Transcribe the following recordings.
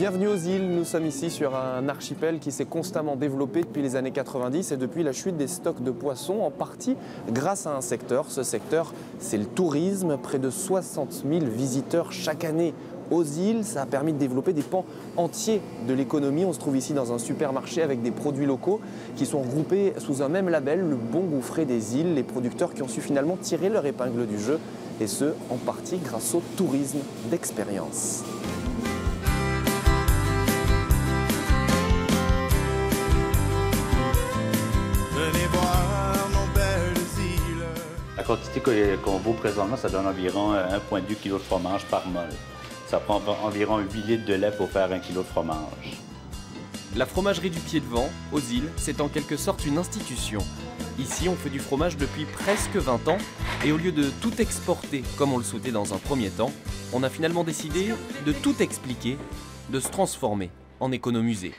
Bienvenue aux îles, nous sommes ici sur un archipel qui s'est constamment développé depuis les années 90 et depuis la chute des stocks de poissons, en partie grâce à un secteur. Ce secteur, c'est le tourisme, près de 60 000 visiteurs chaque année aux îles. Ça a permis de développer des pans entiers de l'économie. On se trouve ici dans un supermarché avec des produits locaux qui sont regroupés sous un même label, le Bon Goût Frais des îles, les producteurs qui ont su finalement tirer leur épingle du jeu, et ce, en partie grâce au tourisme d'expérience. La quantité qu'on vaut présentement, ça donne environ 1,2 kg de fromage par mol. Ça prend environ 8 litres de lait pour faire 1 kg de fromage. La fromagerie du Pied-de-Vent, aux îles, c'est en quelque sorte une institution. Ici, on fait du fromage depuis presque 20 ans, et au lieu de tout exporter comme on le souhaitait dans un premier temps, on a finalement décidé de tout expliquer, de se transformer en économusée.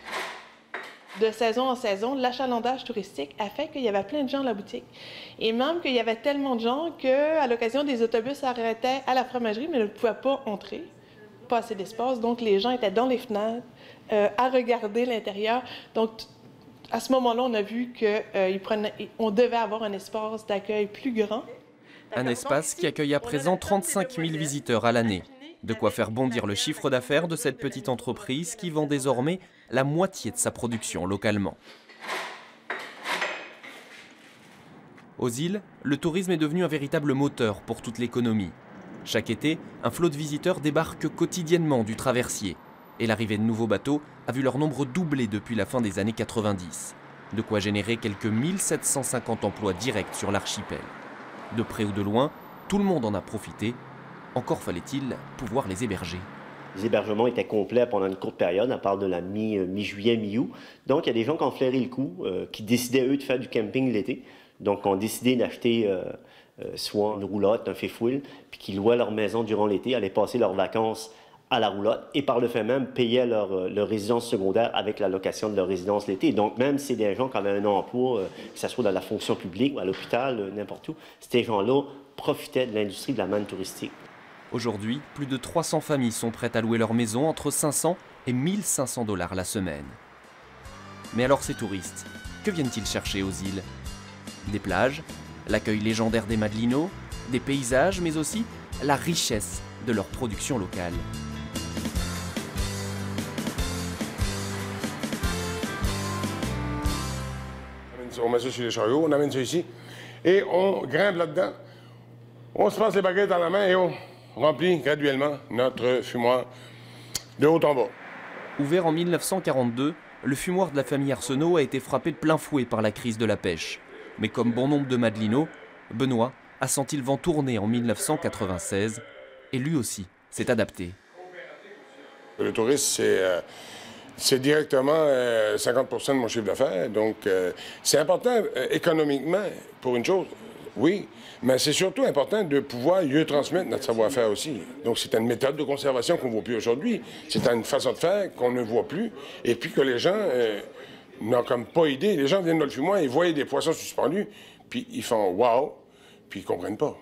De saison en saison, l'achalandage touristique a fait qu'il y avait plein de gens à la boutique. Et même qu'il y avait tellement de gens qu'à l'occasion des autobus s'arrêtaient à la fromagerie, mais ne pouvaient pas entrer, pas assez d'espace. Donc les gens étaient dans les fenêtres à regarder l'intérieur. Donc à ce moment-là, on a vu qu'on devait avoir un espace d'accueil plus grand. Un espace qui accueille à présent 35 000 visiteurs à l'année. De quoi faire bondir le chiffre d'affaires de cette petite entreprise qui vend désormais la moitié de sa production localement. Aux îles, le tourisme est devenu un véritable moteur pour toute l'économie. Chaque été, un flot de visiteurs débarque quotidiennement du traversier. Et l'arrivée de nouveaux bateaux a vu leur nombre doubler depuis la fin des années 90. De quoi générer quelques 1750 emplois directs sur l'archipel. De près ou de loin, tout le monde en a profité. Encore fallait-il pouvoir les héberger. Les hébergements étaient complets pendant une courte période, à part de la mi-juillet, mi-août. Donc, il y a des gens qui ont flairé le coup, qui décidaient, eux, de faire du camping l'été. Donc, ont décidé d'acheter soit une roulotte, un fifouille, puis qui louaient leur maison durant l'été, allaient passer leurs vacances à la roulotte et par le fait même payaient leur résidence secondaire avec la location de leur résidence l'été. Donc, même si c'est des gens qui avaient un emploi, que ce soit dans la fonction publique ou à l'hôpital, n'importe où, ces gens-là profitaient de l'industrie de la manne touristique. Aujourd'hui, plus de 300 familles sont prêtes à louer leur maison entre 500 et 1500 $ la semaine. Mais alors ces touristes, que viennent-ils chercher aux îles? Des plages, l'accueil légendaire des Madelinos, des paysages, mais aussi la richesse de leur production locale. On met ça sur les chariots, on amène ça ici, et on grimpe là-dedans. On se passe les baguettes dans la main et on remplit graduellement notre fumoir de haut en bas. Ouvert en 1942, le fumoir de la famille Arsenault a été frappé de plein fouet par la crise de la pêche. Mais comme bon nombre de Madelinos, Benoît a senti le vent tourner en 1996 et lui aussi s'est adapté. Le tourisme, c'est directement 50% de mon chiffre d'affaires. Donc, c'est important économiquement pour une chose, oui, mais c'est surtout important de pouvoir mieux transmettre notre savoir-faire aussi. Donc, c'est une méthode de conservation qu'on ne voit plus aujourd'hui. C'est une façon de faire qu'on ne voit plus et puis que les gens n'ont comme pas idée. Les gens viennent dans le fumoir, ils voient des poissons suspendus, puis ils font « wow », puis ils ne comprennent pas.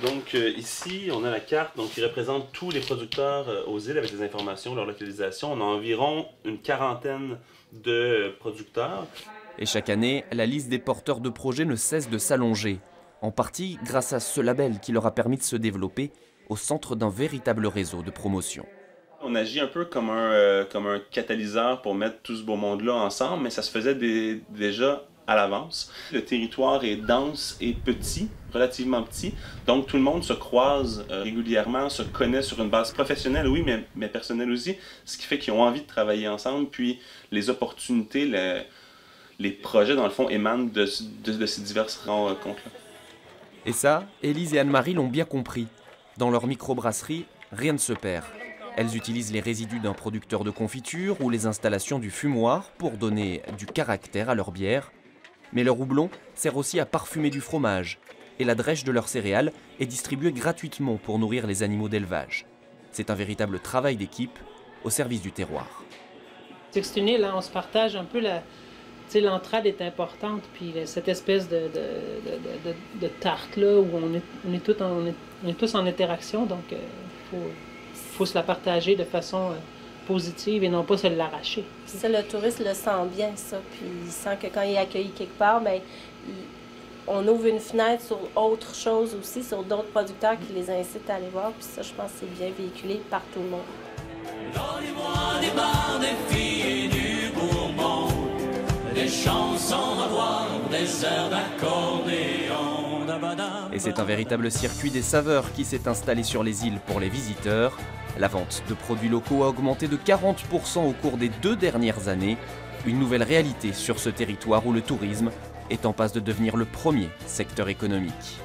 Donc ici, on a la carte qui représente tous les producteurs aux îles avec des informations, leur localisation. On a environ une quarantaine de producteurs. Et chaque année, la liste des porteurs de projets ne cesse de s'allonger, en partie grâce à ce label qui leur a permis de se développer au centre d'un véritable réseau de promotion. On agit un peu comme un catalyseur pour mettre tout ce beau monde-là ensemble, mais ça se faisait déjà à l'avance. Le territoire est dense et petit, relativement petit, donc tout le monde se croise régulièrement, se connaît sur une base professionnelle, oui, mais personnelle aussi, ce qui fait qu'ils ont envie de travailler ensemble, puis les opportunités, les projets, dans le fond, émanent de ces diverses rencontres-là. Et ça, Élise et Anne-Marie l'ont bien compris. Dans leur microbrasserie, rien ne se perd. Elles utilisent les résidus d'un producteur de confiture ou les installations du fumoir pour donner du caractère à leur bière. Mais leur houblon sert aussi à parfumer du fromage. Et la drèche de leurs céréales est distribuée gratuitement pour nourrir les animaux d'élevage. C'est un véritable travail d'équipe au service du terroir. C'est une île, hein, on se partage un peu l'entraide est importante, puis cette espèce de tarte-là où on est tous en interaction, donc faut se la partager de façon positive et non pas se l'arracher. Ça, le touriste le sent bien, ça. Puis il sent que quand il est accueilli quelque part, bien, on ouvre une fenêtre sur autre chose aussi, sur d'autres producteurs qui les incitent à aller voir. Puis ça, je pense que c'est bien véhiculé par tout le monde. Donnez-moi des bars, des filles et du bourbon, des chansons à voir, des airs d'accordéon. Et c'est un véritable circuit des saveurs qui s'est installé sur les îles pour les visiteurs. La vente de produits locaux a augmenté de 40% au cours des 2 dernières années. Une nouvelle réalité sur ce territoire où le tourisme est en passe de devenir le premier secteur économique.